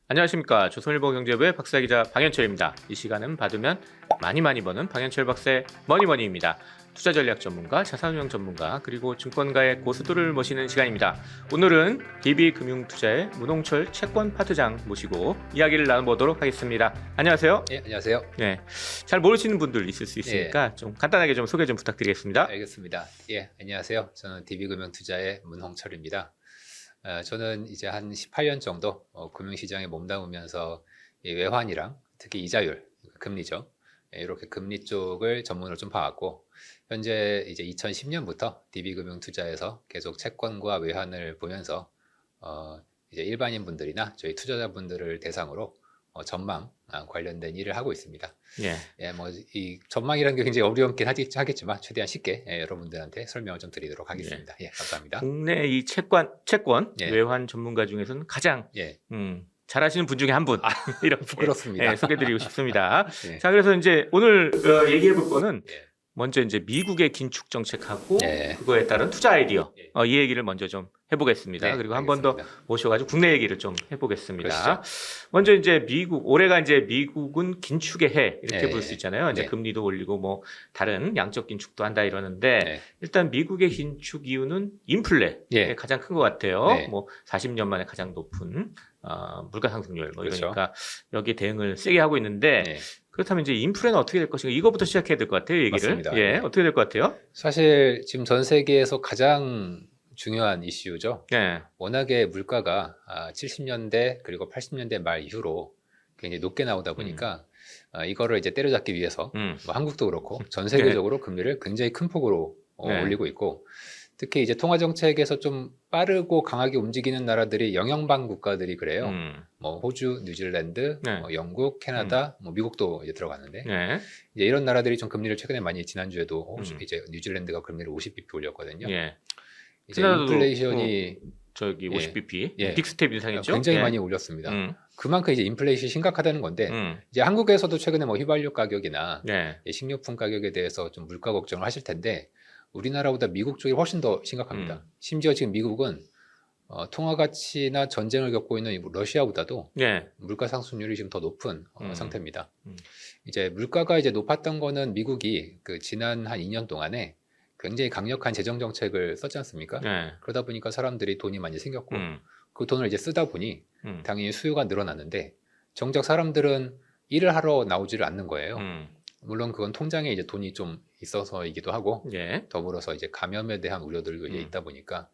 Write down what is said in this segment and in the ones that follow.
안녕하십니까. 조선일보 경제부의 박사기자 방현철입니다. 이 시간은 받으면 많이 버는 방현철 박사의 머니머니입니다. 투자 전략 전문가, 자산운용 전문가, 그리고 증권가의 고수들을 모시는 시간입니다. 오늘은 DB금융투자의 문홍철 채권 파트장 모시고 이야기를 나눠보도록 하겠습니다. 안녕하세요. 예, 안녕하세요. 네, 잘 모르시는 분들 있을 수 있으니까 좀 간단하게 좀 소개 좀 부탁드리겠습니다. 알겠습니다. 예, 안녕하세요. 저는 DB금융투자의 문홍철입니다. 저는 이제 한 18년 정도 금융시장에 몸담으면서 이 외환이랑 특히 이자율, 금리죠. 이렇게 금리 쪽을 전문으로 좀 봐왔고, 현재 이제 2010년부터 DB금융투자에서 계속 채권과 외환을 보면서 이제 일반인 분들이나 저희 투자자분들을 대상으로 전망 관련된 일을 하고 있습니다. 예, 뭐 이 전망이라는 게 굉장히 어렵긴 하겠지만 최대한 쉽게 여러분들한테 설명을 좀 드리도록 하겠습니다. 예, 감사합니다. 국내 이 채권 예. 외환 전문가 중에서는 가장 예. 잘하시는 분 중에 한 분. 이렇게 부끄럽습니다. 소개드리고 싶습니다. 예. 자, 그래서 이제 오늘 얘기해 볼 거는 예. 먼저 이제 미국의 긴축 정책하고 예. 그거에 따른 투자 아이디어 예. 이 얘기를 먼저 좀 해보겠습니다. 네, 그리고 한 번 더 알겠습니다. 모셔가지고 국내 얘기를 좀 해보겠습니다. 그러시죠. 먼저 이제 올해가 이제 미국은 긴축의 해 이렇게 네. 볼 수 있잖아요. 이제 네. 금리도 올리고 뭐 다른 양적 긴축도 한다 이러는데 네. 일단 미국의 긴축 이유는 인플레 예. 가장 큰 것 같아요. 네. 뭐 40년 만에 가장 높은 물가 상승률 뭐 그렇죠. 이러니까 여기에 대응을 세게 하고 있는데 네. 그렇다면 이제 인플레는 어떻게 될 것인가 이거부터 시작해야 될 것 같아요. 얘기를. 맞습니다. 예, 네. 어떻게 될 것 같아요? 사실 지금 전 세계에서 가장 중요한 이슈죠. 예. 워낙에 물가가 70년대 그리고 80년대 말 이후로 굉장히 높게 나오다 보니까 이거를 이제 때려잡기 위해서 뭐 한국도 그렇고 전 세계적으로 금리를 굉장히 큰 폭으로 네. 올리고 있고, 특히 이제 통화 정책에서 좀 빠르고 강하게 움직이는 나라들이 영연방 국가들이 그래요. 뭐 호주, 뉴질랜드, 네. 뭐 영국, 캐나다, 뭐 미국도 이제 들어갔는데 예. 이제 이런 나라들이 좀 금리를 최근에 많이, 지난주에도 음. 이제 뉴질랜드가 금리를 50bp 올렸거든요. 예. 이제 캐나다도 인플레이션이 저기 예. 50bp 예. 빅스텝 인상했죠? 굉장히 예. 많이 올렸습니다. 음. 그만큼 이제 인플레이션이 심각하다는 건데 이제 한국에서도 최근에 뭐 휘발유 가격이나 예. 식료품 가격에 대해서 좀 물가 걱정을 하실 텐데 우리나라보다 미국 쪽이 훨씬 더 심각합니다. 심지어 지금 미국은 통화 가치나 전쟁을 겪고 있는 러시아보다도 예. 물가 상승률이 지금 더 높은 상태입니다. 음. 이제 물가가 이제 높았던 거는 미국이 그 지난 한 2년 동안에 굉장히 강력한 재정 정책을 썼지 않습니까? 예. 그러다 보니까 사람들이 돈이 많이 생겼고 음. 그 돈을 이제 쓰다 보니 음. 당연히 수요가 늘어났는데 정작 사람들은 일을 하러 나오지를 않는 거예요. 물론 그건 통장에 이제 돈이 좀 있어서이기도 하고 예. 더불어서 이제 감염에 대한 우려들도 이제 있다 보니까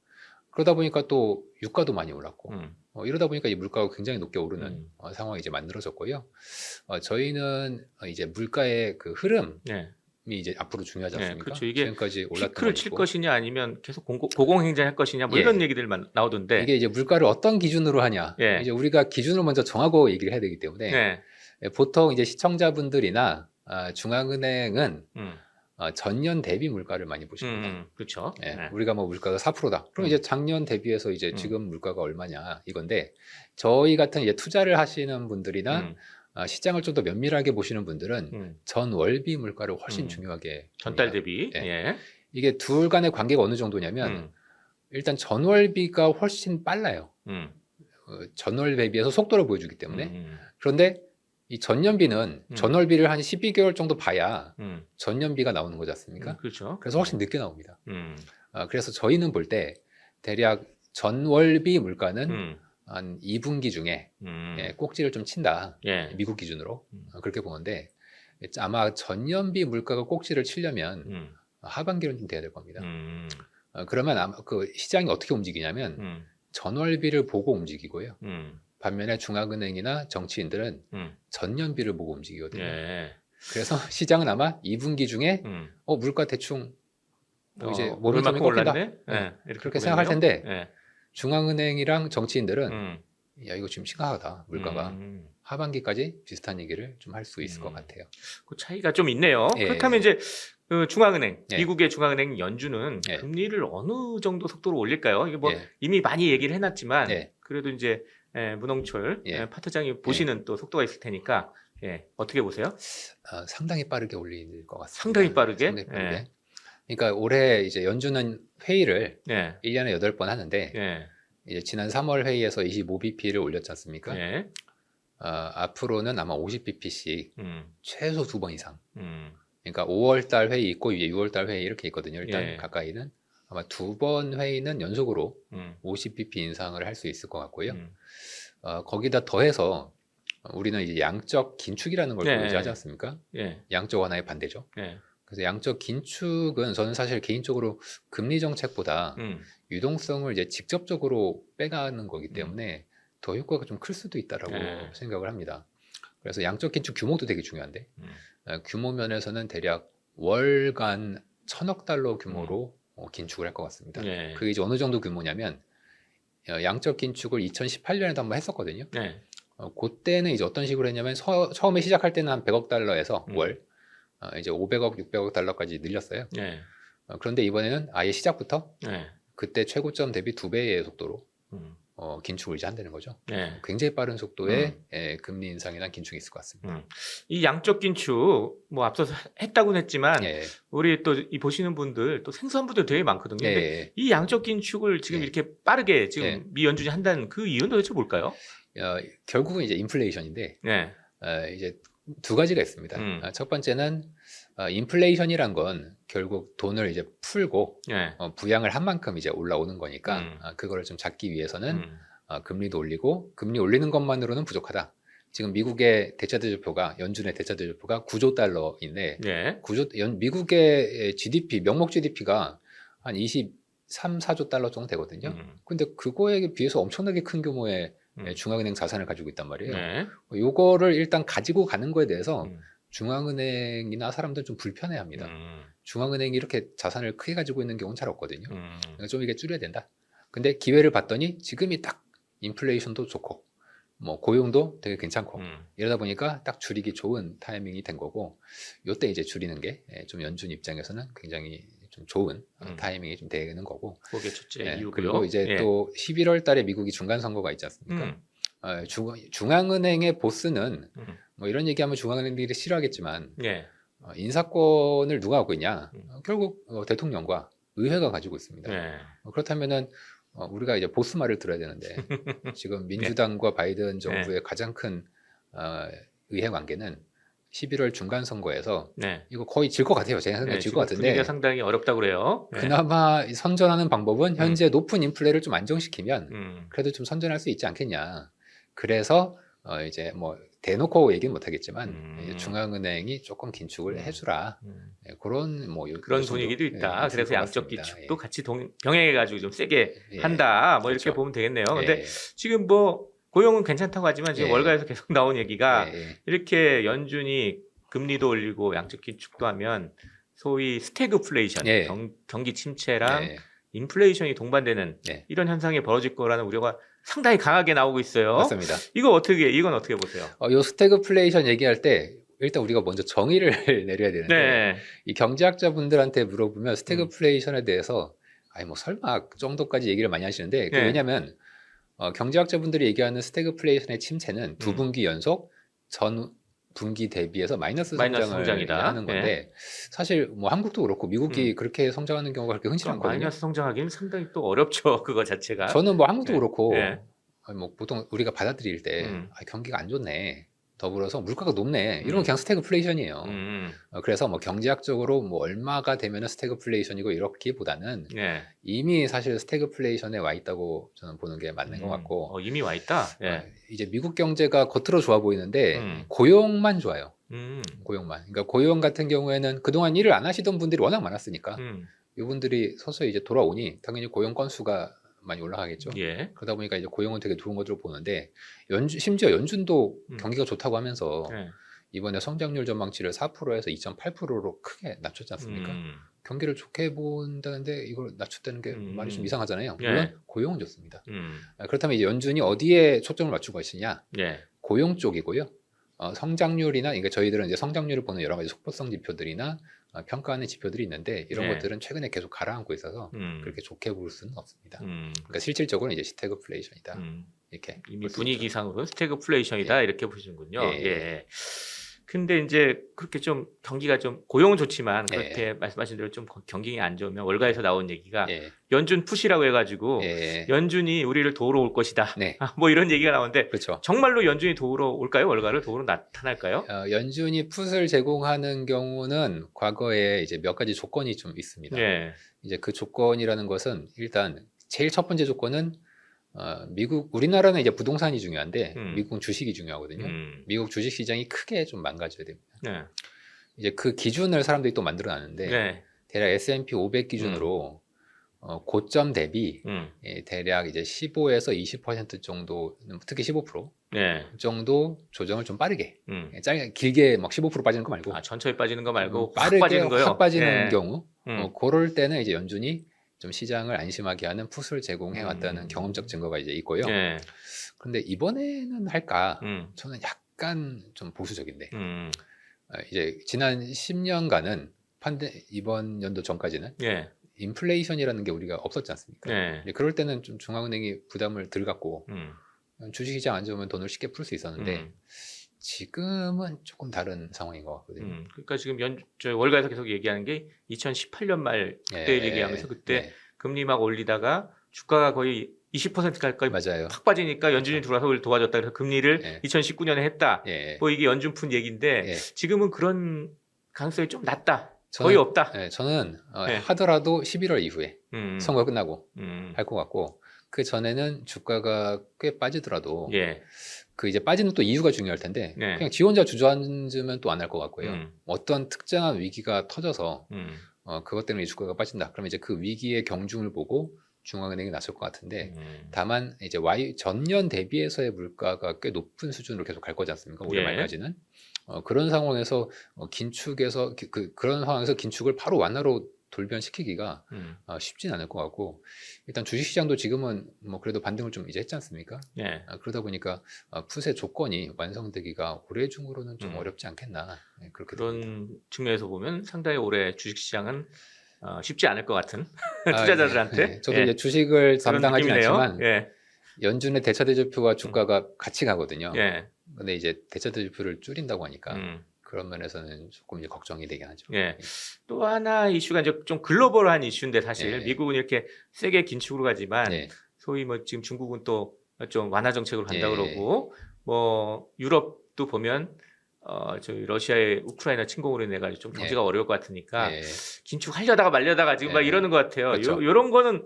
그러다 보니까 또 유가도 많이 올랐고 이러다 보니까 이 물가가 굉장히 높게 오르는 상황이 이제 만들어졌고요. 저희는 이제 물가의 그 흐름이 예. 이제 앞으로 중요하지 네, 않습니까? 그렇죠. 이게 지금까지 올랐던 피크를 건 칠 있고. 것이냐 아니면 계속 고공행진할 것이냐 뭐 예. 이런 얘기들만 나오던데. 이게 이제 물가를 어떤 기준으로 하냐. 예. 이제 우리가 기준을 먼저 정하고 얘기를 해야 되기 때문에 예. 보통 이제 시청자분들이나 중앙은행은 음. 전년 대비 물가를 많이 보십니다. 그렇죠. 예, 예. 우리가 뭐 물가가 4%다. 그럼 이제 작년 대비해서 이제 지금 물가가 얼마냐 이건데 저희 같은 이제 투자를 하시는 분들이나 시장을 좀 더 면밀하게 보시는 분들은 전월비 물가를 훨씬 중요하게 전달 봅니다. 대비. 예. 예. 이게 둘 간의 관계가 어느 정도냐면 일단 전월비가 훨씬 빨라요. 전월 대비해서 속도를 보여주기 때문에. 그런데 이 전년비는 전월비를 한 12개월 정도 봐야 전년비가 나오는 거지 않습니까? 그렇죠. 그래서 훨씬 늦게 나옵니다. 음. 그래서 저희는 볼 때 대략 전월비 물가는 음. 한 2분기 중에 예. 꼭지를 좀 친다. 예. 미국 기준으로 그렇게 보는데 아마 전년비 물가가 꼭지를 치려면 하반기는 좀 돼야 될 겁니다. 그러면 아마 그 시장이 어떻게 움직이냐면 전월비를 보고 움직이고요. 반면에 중앙은행이나 정치인들은 전년비를 보고 움직이거든요. 예. 그래서 시장은 아마 2분기 중에 물가 대충 뭐 이제 모멘텀이 얼마큼 꺾인다. 올랐네? 예. 이렇게 그렇게 생각할 보면요. 텐데 예. 중앙은행이랑 정치인들은 야 이거 지금 심각하다 물가가 음. 하반기까지 비슷한 얘기를 좀 할 수 있을 것 같아요. 그 차이가 좀 있네요. 예. 그렇다면 이제 그 중앙은행, 예. 미국의 중앙은행 연준은 예. 금리를 어느 정도 속도로 올릴까요? 이게 뭐 예. 이미 많이 얘기를 해놨지만 예. 그래도 이제 문홍철 예. 파트장이 보시는 또 속도가 있을 테니까 어떻게 보세요? 상당히 빠르게 올릴 것 같습니다. 상당히 빠르게? 상당히 빠르게. 그러니까 올해 이제 연준은 회의를 예. 1년에 8번 하는데 예. 이제 지난 3월 회의에서 25bp를 올렸지 않습니까? 예. 앞으로는 아마 50bp씩 최소 2번 이상. 그러니까 5월 달 회의 있고 위에 6월 달 회의 이렇게 있거든요. 일단 예. 가까이는 아마 2번 회의는 연속으로 50bp 인상을 할 수 있을 것 같고요. 거기다 더해서 우리는 이제 양적 긴축이라는 걸 네. 고려하지 않습니까? 예. 양적 완화의 반대죠. 예. 그래서 양적 긴축은 저는 사실 개인적으로 금리 정책보다 유동성을 이제 직접적으로 빼가는 거기 때문에 더 효과가 좀 클 수도 있다라고 네. 생각을 합니다. 그래서 양적 긴축 규모도 되게 중요한데 규모 면에서는 대략 월간 1,000억 달러 규모로 긴축을 할 것 같습니다. 예. 그게 이제 어느 정도 규모냐면 양적 긴축을 2018년에도 한번 했었거든요. 예. 그때는 이제 어떤 식으로 했냐면 처음에 시작할 때는 한 100억 달러에서 월 이제 500억, 600억 달러까지 늘렸어요. 예. 그런데 이번에는 아예 시작부터 예. 그때 최고점 대비 2배의 속도로 음. 긴축을 이제 한다는 거죠. 예. 굉장히 빠른 속도의 금리 인상이나 긴축이 있을 것 같습니다. 이 양적 긴축 뭐 앞서서 했다고는 했지만 예. 우리 또 이 보시는 분들 또 생소한 분들 되게 많거든요. 근데 예. 이 양적 긴축을 지금 예. 이렇게 빠르게 지금 예. 미 연준이 한다는 그 이유는 도대체 뭘까요? 결국은 이제 인플레이션인데 네. 이제 두 가지가 있습니다. 첫 번째는 인플레이션이란 건 결국 돈을 이제 풀고 네. 부양을 한 만큼 이제 올라오는 거니까 그거를 좀 잡기 위해서는 금리도 올리고 금리 올리는 것만으로는 부족하다. 지금 미국의 대차대조표가 연준의 대차대조표가 9조 달러인데 네. 미국의 GDP 명목 GDP가 한 23, 4조 달러 정도 되거든요. 근데 그거에 비해서 엄청나게 큰 규모의 중앙은행 자산을 가지고 있단 말이에요. 네. 요거를 일단 가지고 가는 거에 대해서 중앙은행이나 사람들 좀 불편해합니다. 중앙은행이 이렇게 자산을 크게 가지고 있는 경우는 잘 없거든요. 그러니까 좀 이게 줄여야 된다. 근데 기회를 봤더니 지금이 딱 인플레이션도 좋고 뭐 고용도 되게 괜찮고 이러다 보니까 딱 줄이기 좋은 타이밍이 된 거고 요때 이제 줄이는 게 좀 연준 입장에서는 굉장히 좀 좋은 타이밍이 좀 되는 거고. 그게 첫째 이유고요. 그리고 이제 예. 또 11월 달에 미국이 중간 선거가 있지 않습니까? 중앙은행의 보스는 뭐 이런 얘기하면 중앙은행들이 싫어하겠지만 예. 인사권을 누가 갖고 있냐? 결국 대통령과 의회가 가지고 있습니다. 예. 그렇다면은 우리가 이제 보스 말을 들어야 되는데 지금 민주당과 바이든 정부의 가장 큰 의회 관계는 11월 중간 선거에서 네. 이거 거의 질 것 같아요. 제가 생각에 질 것 같은데 분위기가 상당히 어렵다고 그래요. 예. 그나마 선전하는 방법은 현재 높은 인플레를 좀 안정시키면 그래도 좀 선전할 수 있지 않겠냐. 그래서 이제 뭐 대놓고 얘기는 못하겠지만 이제 중앙은행이 조금 긴축을 해주라. 그런 뭐 그런 분위기도 있다. 있을 그래서 것 양적 같습니다. 긴축도 같이 병행해가지고 좀 세게 예. 한다. 뭐 이렇게 그렇죠. 보면 되겠네요. 근데 예. 지금 뭐 고용은 괜찮다고 하지만 지금 예. 월가에서 계속 나온 얘기가 예. 이렇게 연준이 금리도 올리고 양적 긴축도 하면 소위 스태그플레이션, 예. 경기 침체랑 예. 인플레이션이 동반되는 예. 이런 현상이 벌어질 거라는 우려가 상당히 강하게 나오고 있어요. 맞습니다. 이건 어떻게 보세요? 요 스태그플레이션 얘기할 때 일단 우리가 먼저 정의를 내려야 되는데 네. 이 경제학자분들한테 물어보면 스태그플레이션에 대해서 아니 뭐 설마 그 정도까지 얘기를 많이 하시는데 네. 왜냐하면 경제학자분들이 얘기하는 스태그플레이션의 침체는 두 분기 연속 전 분기 대비해서 마이너스 성장을 성장이다. 하는 건데 사실 뭐 한국도 그렇고 미국이 그렇게 성장하는 경우가 그렇게 흔치 않거든요. 마이너스 성장하기는 상당히 또 어렵죠. 그거 자체가. 저는 뭐 한국도 네. 그렇고 네. 뭐 보통 우리가 받아들일 때 경기가 안 좋네. 더불어서 물가가 높네. 이러면 그냥 스태그플레이션이에요. 그래서 뭐 경제학적으로 뭐 얼마가 되면 스태그플레이션이고 이렇기보다는 이미 사실 스태그플레이션에 와 있다고 저는 보는 게 맞는 것 같고 이미 와 있다. 예. 이제 미국 경제가 겉으로 좋아 보이는데 고용만 좋아요. 고용만. 그러니까 고용 같은 경우에는 그동안 일을 안 하시던 분들이 워낙 많았으니까 이분들이 서서히 이제 돌아오니 당연히 고용 건수가 많이 올라가겠죠. 예. 그러다 보니까 이제 고용은 되게 좋은 것으로 보는데 심지어 연준도 경기가 좋다고 하면서 이번에 성장률 전망치를 4%에서 2.8%로 크게 낮췄지 않습니까? 경기를 좋게 본다는데 이걸 낮췄다는 게 말이 좀 이상하잖아요. 물론 고용은 좋습니다. 그렇다면 이제 연준이 어디에 초점을 맞추고 있느냐? 고용 쪽이고요. 성장률이나 그러니까 저희들은 이제 성장률을 보는 여러 가지 속보성 지표들이나 평가하는 지표들이 있는데 이런 것들은 최근에 계속 가라앉고 있어서 그렇게 좋게 볼 수는 없습니다. 그러니까 실질적으로 이제 스태그플레이션이다. 이렇게 이미 분위기상으로는 스태그플레이션이다 이렇게 보시는군요. 예. 근데 이제 그렇게 좀 경기가 좀 고용은 좋지만 예. 그렇게 말씀하신 대로 좀 경기가 안 좋으면 월가에서 나온 얘기가 예. 연준 푸시라고 해가지고 예. 연준이 우리를 도우러 올 것이다. 네. 뭐 이런 얘기가 나오는데 그렇죠. 정말로 연준이 도우러 올까요? 월가를 도우러 나타날까요? 연준이 풋을 제공하는 경우는 과거에 이제 몇 가지 조건이 좀 있습니다. 예. 이제 그 조건이라는 것은 일단 제일 첫 번째 조건은 우리나라는 이제 부동산이 중요한데 미국은 주식이 중요하거든요. 미국 주식 시장이 크게 좀 망가져야 됩니다. 네. 이제 그 기준을 사람들이 또 만들어 놨는데 네. 대략 S&P 500 기준으로 고점 대비 대략 이제 15에서 20% 정도, 특히 15% 네. 정도 조정을 좀 빠르게, 길게 막 15% 빠지는 거 말고 천천히 빠지는 거 말고 빠르게 확 빠지는 거요. 확 빠지는 네. 경우, 그럴 때는 이제 연준이 좀 시장을 안심하게 하는 풋을 제공해 왔다는 경험적 증거가 이제 있고요. 네. 그런데 이번에는 할까? 저는 약간 좀 보수적인데, 이제 지난 10년간은 이번 연도 전까지는 예. 인플레이션이라는 게 우리가 없었지 않습니까? 네. 그럴 때는 좀 중앙은행이 부담을 덜 갖고 주식시장 안 좋으면 돈을 쉽게 풀 수 있었는데 지금은 조금 다른 상황인 것 같거든요. 그러니까 지금 저 월가에서 계속 얘기하는 게 2018년 말 그때 얘기하면서 그때 금리 막 올리다가 주가가 거의 20% 가까이 맞아요. 팍 빠지니까 연준이 들어와서 우리를 도와줬다. 그래서 금리를 2019년에 했다. 뭐 이게 연준 푼 얘기인데 지금은 그런 가능성이 좀 낮다. 거의 없다. 저는 하더라도 11월 이후에 선거 끝나고 할 것 같고, 그 전에는 주가가 꽤 빠지더라도 그 이제 빠지는 또 이유가 중요할 텐데 그냥 지 혼자 주저앉으면 또 안 할 것 같고요. 어떤 특정한 위기가 터져서 그것 때문에 주가가 빠진다. 그러면 이제 그 위기의 경중을 보고 중앙은행이 나설 것 같은데, 다만 이제 전년 대비해서의 물가가 꽤 높은 수준으로 계속 갈 거지 않습니까? 올해 말까지는. 그런 상황에서 긴축에서 그런 상황에서 긴축을 바로 완화로 돌변시키기가 쉽진 않을 것 같고, 일단 주식시장도 지금은 뭐 그래도 반등을 좀 이제 했지 않습니까? 그러다 보니까 풋의 조건이 완성되기가 올해 중으로는 좀 어렵지 않겠나, 그렇게 그런 됩니다. 측면에서 보면 상당히 올해 주식시장은 쉽지 않을 것 같은 투자자들한테. 저도 이제 주식을 담당하진 느낌이네요. 않지만 연준의 대차대조표와 주가가 같이 가거든요. 근데 이제 대차대조표를 줄인다고 하니까 그런 면에서는 조금 이제 걱정이 되긴 하죠. 또 하나 이슈가 이제 좀 글로벌한 이슈인데 사실 미국은 이렇게 세게 긴축으로 가지만 소위 뭐 지금 중국은 또 좀 완화 정책으로 간다 그러고, 뭐 유럽도 보면 저희 러시아의 우크라이나 침공으로 인해 가지고 좀 경제가 어려울 것 같으니까 긴축하려다가 말려다가 지금 막 이러는 것 같아요. 그렇죠. 요런 거는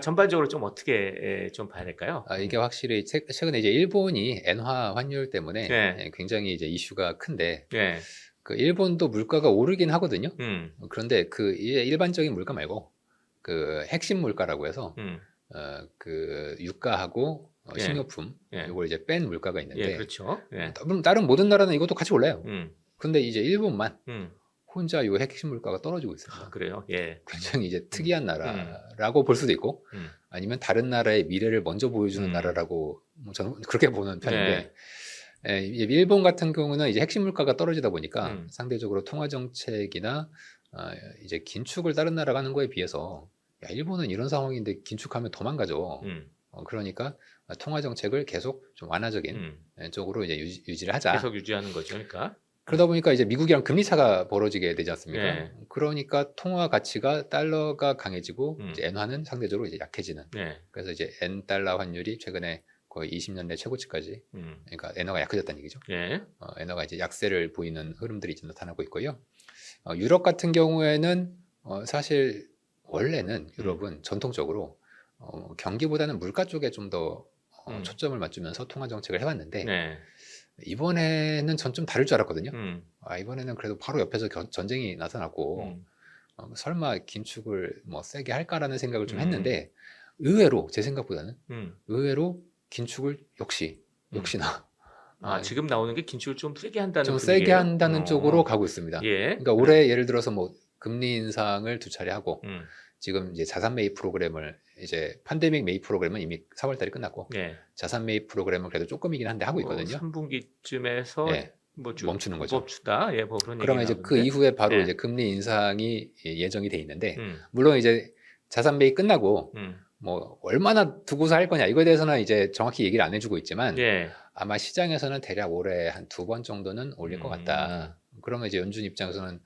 전반적으로 좀 어떻게 좀 봐야 될까요? 이게 확실히 최근에 이제 일본이 엔화 환율 때문에 굉장히 이제 이슈가 큰데, 그 일본도 물가가 오르긴 하거든요. 그런데 그 일반적인 물가 말고 그 핵심 물가라고 해서 그 유가하고 식료품 이걸 이제 뺀 물가가 있는데, 그렇죠. 다른 모든 나라는 이것도 같이 올라요. 근데 이제 일본만 혼자 요 핵심 물가가 떨어지고 있습니다. 그래요? 굉장히 이제 특이한 나라라고 볼 수도 있고, 아니면 다른 나라의 미래를 먼저 보여주는 나라라고 저는 그렇게 보는 편인데, 일본 같은 경우는 이제 핵심 물가가 떨어지다 보니까 상대적으로 통화 정책이나 이제 긴축을 다른 나라가 하는 거에 비해서, 일본은 이런 상황인데 긴축하면 더 망가져. 그러니까 통화 정책을 계속 좀 완화적인 쪽으로 이제 유지를 하자. 계속 유지하는 거죠, 그러니까. 그러다 보니까 이제 미국이랑 금리 차가 벌어지게 되지 않습니까? 그러니까 통화 가치가 달러가 강해지고 이제 엔화는 상대적으로 이제 약해지는. 그래서 이제 엔 달러 환율이 최근에 거의 20년 내 최고치까지, 그러니까 엔화가 약해졌다는 얘기죠. 엔화가 이제 약세를 보이는 흐름들이 이제 나타나고 있고요. 유럽 같은 경우에는 사실 원래는 유럽은 전통적으로 경기보다는 물가 쪽에 좀 더 초점을 맞추면서 통화 정책을 해왔는데, 이번에는 전 좀 다를 줄 알았거든요. 이번에는 그래도 바로 옆에서 전쟁이 나타났고 설마 긴축을 뭐 세게 할까라는 생각을 좀 했는데, 의외로 제 생각보다는 의외로 긴축을 역시나 지금 나오는 게 긴축을 좀 세게 한다는 좀 분위기예요? 세게 한다는 쪽으로 가고 있습니다. 그러니까 올해 예를 들어서 뭐 금리 인상을 2차례 하고, 지금 이제 자산 매입 프로그램을, 이제 팬데믹 매입 프로그램은 이미 4월 달에 끝났고 자산 매입 프로그램은 그래도 조금이긴 한데 하고 있거든요. 3분기쯤에서 뭐 멈추는 거죠. 멈추다. 뭐 그런 그러면 이제 나오는데. 그 이후에 바로 이제 금리 인상이 예정이 돼 있는데, 물론 이제 자산 매입 끝나고 뭐 얼마나 두고서 할 거냐 이거에 대해서는 이제 정확히 얘기를 안 해주고 있지만 예. 아마 시장에서는 대략 올해 한 2번 정도는 올릴 것 음. 같다. 그러면 이제 연준 입장에서는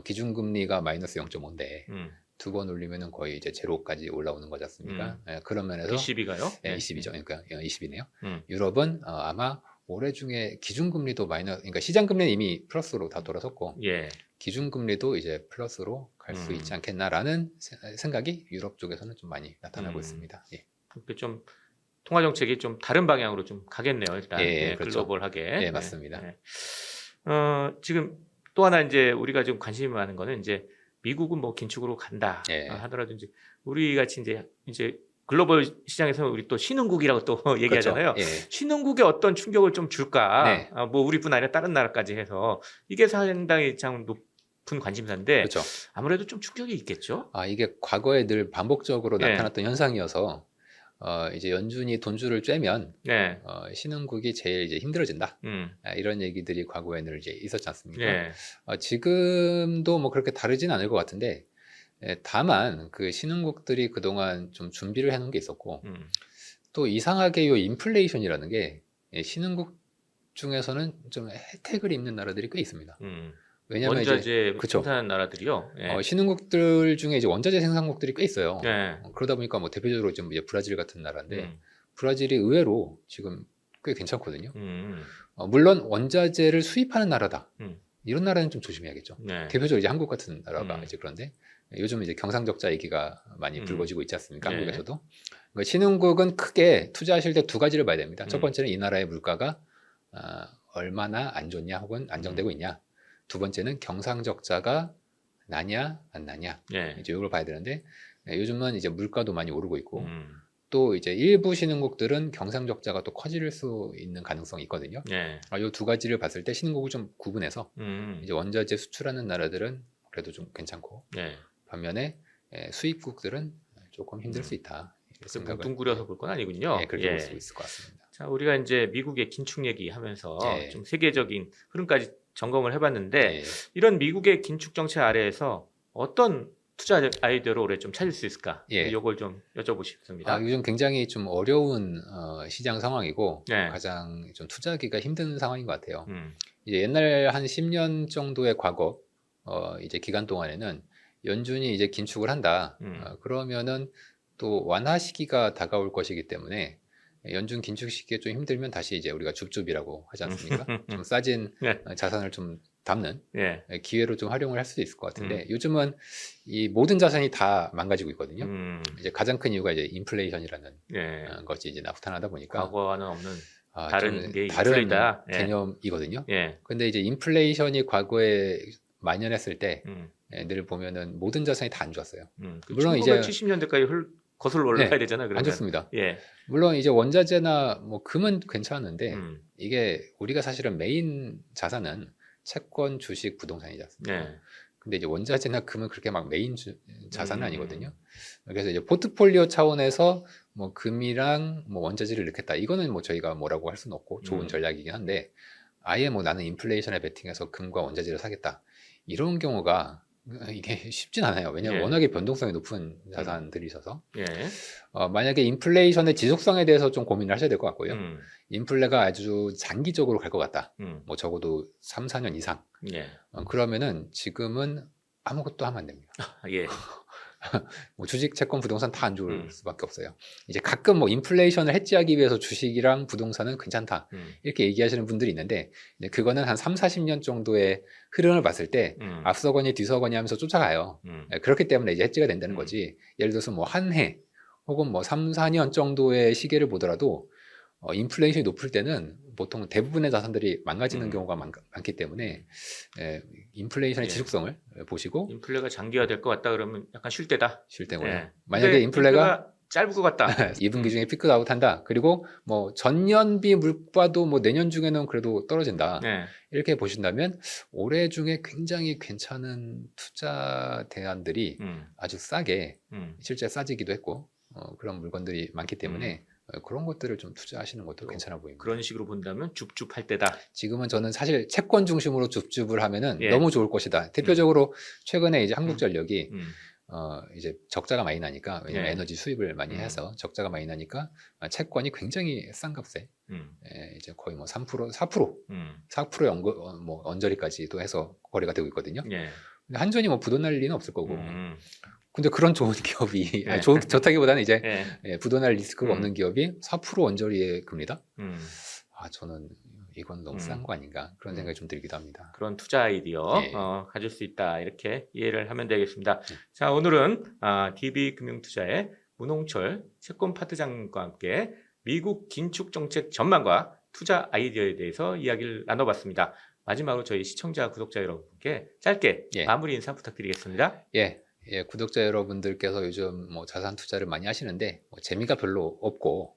기준금리가 마이너스 0.5인데 음. 2번 올리면은 거의 이제 제로까지 올라오는 거지 않습니까? 예, 그런 면에서 22가요? 예, 20이죠. 그러니까 20이네요. 음. 유럽은 아마 올해 중에 기준금리도 그러니까 시장금리는 이미 플러스로 다 돌아섰고 예. 기준금리도 이제 플러스로 갈 수 있지 않겠나라는 생각이 유럽 쪽에서는 좀 많이 나타나고 있습니다. 예. 그렇게 좀 통화 정책이 좀 다른 방향으로 좀 가겠네요. 일단 예, 그렇죠. 글로벌하게. 예, 맞습니다. 지금 또 하나 이제 우리가 좀 관심이 많은 거는 이제 미국은 뭐 긴축으로 간다 예. 하더라도 이제 우리 같이 이제 글로벌 시장에서 우리 또 신흥국이라고 또 얘기하잖아요. 그렇죠. 예. 신흥국에 어떤 충격을 좀 줄까? 네. 뭐 우리뿐 아니라 다른 나라까지 해서 이게 상당히 참 높은 관심사인데 그렇죠. 아무래도 좀 충격이 있겠죠. 이게 과거에 늘 반복적으로 예. 나타났던 현상이어서 이제 연준이 돈줄을 쬐면 네. 신흥국이 제일 이제 힘들어진다. 음. 이런 얘기들이 과거에 늘 이제 있었지 않습니까? 예. 지금도 뭐 그렇게 다르진 않을 것 같은데 다만 그 신흥국들이 그동안 좀 준비를 해놓은 게 있었고 또 이상하게 요 인플레이션이라는 게 신흥국 중에서는 좀 혜택을 입는 나라들이 꽤 있습니다. 왜냐하면 원자재 그쵸. 생산하는 나라들이요. 예. 신흥국들 중에 이제 원자재 생산국들이 꽤 있어요. 예. 그러다 보니까 뭐 대표적으로 좀 이제 브라질 같은 나라인데 음. 브라질이 의외로 지금 꽤 괜찮거든요. 음. 물론 원자재를 수입하는 나라다. 음. 이런 나라는 좀 조심해야겠죠. 네. 대표적으로 이제 한국 같은 나라가 음. 이제 그런데 요즘 이제 경상적자 얘기가 많이 불거지고 있지 않습니까? 네. 한국에서도. 그러니까 신흥국은 크게 투자하실 때 두 가지를 봐야 됩니다. 첫 음. 번째는 이 나라의 물가가 얼마나 안 좋냐 혹은 안정되고 있냐. 두 번째는 경상적자가 나냐 안 나냐. 예. 이제 이걸 봐야 되는데 요즘은 이제 물가도 많이 오르고 있고 음. 또 이제 일부 신흥국들은 경상적자가 또 커질 수 있는 가능성이 있거든요. 예. 이 두 가지를 봤을 때 신흥국을 좀 구분해서 이제 원자재 수출하는 나라들은 그래도 좀 괜찮고 예. 반면에 수입국들은 조금 힘들 수 있다. 이렇게 생각을 뭉뚱그려서 볼 건 아니군요. 예, 그렇게 볼 수 있을 것 같습니다. 자, 우리가 이제 미국의 긴축 얘기하면서 예. 좀 세계적인 흐름까지 점검을 해봤는데 예. 이런 미국의 긴축 정책 아래에서 어떤 투자 아이디어를 올해 좀 찾을 수 있을까? 예. 이걸 좀 여쭤보고 싶습니다. 요즘 굉장히 좀 어려운 시장 상황이고 네. 가장 좀 투자하기가 힘든 상황인 것 같아요. 음. 이제 옛날 한 10년 정도의 과거 이제 기간 동안에는 연준이 이제 긴축을 한다. 그러면은 또 완화 시기가 다가올 것이기 때문에 연준 긴축 시기에 좀 힘들면 다시 이제 우리가 줍줍이라고 하지 않습니까? 좀 싸진 네. 자산을 좀 담는 예. 기회로 좀 활용을 할 수도 있을 것 같은데 요즘은 이 모든 자산이 다 망가지고 있거든요. 이제 가장 큰 이유가 이제 인플레이션이라는 예. 것이 이제 나타나다 보니까 과거와는 없는 다른 좀 게 다른 인플레이다. 예. 개념이거든요. 예. 근데 이제 인플레이션이 과거에 만연했을 때 음. 늘 보면은 모든 자산이 다 안 좋았어요. 물론 이제 1970년대까지 거슬러 올라가야 네, 되잖아요. 그러면. 안 좋습니다. 예. 물론 이제 원자재나 뭐 금은 괜찮은데 음. 이게 우리가 사실은 메인 자산은 채권, 주식, 부동산이지 않습니까? 예. 근데 이제 원자재나 금은 그렇게 막 메인 자산은 아니거든요. 음. 그래서 이제 포트폴리오 차원에서 뭐 금이랑 뭐 원자재를 넣겠다. 이거는 뭐 저희가 뭐라고 할 수는 없고 좋은 전략이긴 한데 아예 뭐 나는 인플레이션에 베팅해서 금과 원자재를 사겠다. 이런 경우가 이게 쉽진 않아요. 왜냐하면 예. 워낙에 변동성이 높은 자산들이 있어서 예. 만약에 인플레이션의 지속성에 대해서 좀 고민을 하셔야 될 것 같고요. 음. 인플레가 아주 장기적으로 갈 것 같다. 음. 뭐 적어도 3, 4년 이상. 예. 그러면은 지금은 아무것도 하면 안 됩니다. 예. 뭐 주식, 채권, 부동산 다 안 좋을 수밖에 없어요. 이제 가끔 뭐 인플레이션을 해지하기 위해서 주식이랑 부동산은 괜찮다. 이렇게 얘기하시는 분들이 있는데 그거는 한 3, 40년 정도의 흐름을 봤을 때 앞서거니 뒤서거니 하면서 쫓아가요. 그렇기 때문에 이제 해지가 된다는 거지. 예를 들어서 뭐 한 해 혹은 뭐 3, 4년 정도의 시계를 보더라도 인플레이션이 높을 때는 보통 대부분의 자산들이 망가지는 경우가 많기 때문에 인플레이션의 예. 지속성을 보시고 인플레가 장기화될 것 같다 그러면 약간 쉴 때다. 쉴 때고요. 예. 만약에 근데 인플레가 짧을 것 같다. 2분기 중에 피크아웃 한다. 그리고 뭐 전년비 물가도 뭐 내년 중에는 그래도 떨어진다. 네. 이렇게 보신다면 올해 중에 굉장히 괜찮은 투자 대안들이 아주 싸게 실제 싸지기도 했고 그런 물건들이 많기 때문에 그런 것들을 좀 투자하시는 것도 괜찮아 보입니다. 그런 식으로 본다면 줍줍할 때다. 지금은 저는 사실 채권 중심으로 줍줍을 하면은 예. 너무 좋을 것이다. 대표적으로 최근에 이제 한국전력이 이제 적자가 많이 나니까 왜냐면 네. 에너지 수입을 많이 해서 적자가 많이 나니까 채권이 굉장히 싼 값에 이제 거의 뭐 3%, 4%의 뭐 언저리까지도 해서 거래가 되고 있거든요. 예. 근데 한전이 뭐 부도 날 리는 없을 거고. 음. 근데 그런 좋은 기업이 네. 좋다기보다는 이제 예. 부도 날 리스크가 없는 기업이 4% 언저리의 금리다. 음. 저는 이건 너무 싼 거 아닌가 그런 생각이 좀 들기도 합니다. 그런 투자 아이디어 예. 가질 수 있다 이렇게 이해를 하면 되겠습니다. 예. 자, 오늘은 DB금융투자의 문홍철 채권 파트장과 함께 미국 긴축 정책 전망과 투자 아이디어에 대해서 이야기를 나눠봤습니다. 마지막으로 저희 시청자 구독자 여러분께 짧게 예. 마무리 인사 부탁드리겠습니다. 예, 구독자 여러분들께서 요즘 뭐 자산 투자를 많이 하시는데 뭐 재미가 별로 없고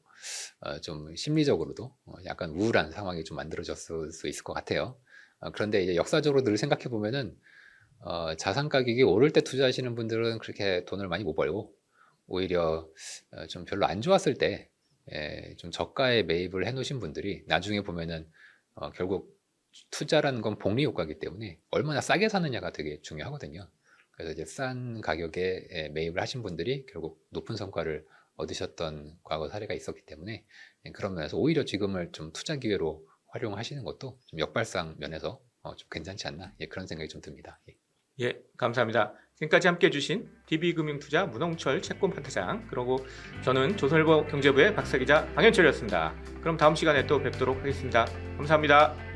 좀 심리적으로도 약간 우울한 상황이 좀 만들어졌을 수 있을 것 같아요. 그런데 이제 역사적으로 늘 생각해 보면은 자산 가격이 오를 때 투자하시는 분들은 그렇게 돈을 많이 못 벌고 오히려 좀 별로 안 좋았을 때 좀 저가에 매입을 해 놓으신 분들이 나중에 보면은 결국 투자라는 건 복리 효과이기 때문에 얼마나 싸게 사느냐가 되게 중요하거든요. 그래서 이제 싼 가격에 매입을 하신 분들이 결국 높은 성과를 얻으셨던 과거 사례가 있었기 때문에 그런 면에서 오히려 지금을 좀 투자 기회로 활용하시는 것도 좀 역발상 면에서 좀 괜찮지 않나 그런 생각이 좀 듭니다. 예, 감사합니다. 지금까지 함께 해주신 DB금융투자 문홍철 채권 파트장, 그리고 저는 조선일보 경제부의 박사기자 방현철이었습니다. 그럼 다음 시간에 또 뵙도록 하겠습니다. 감사합니다.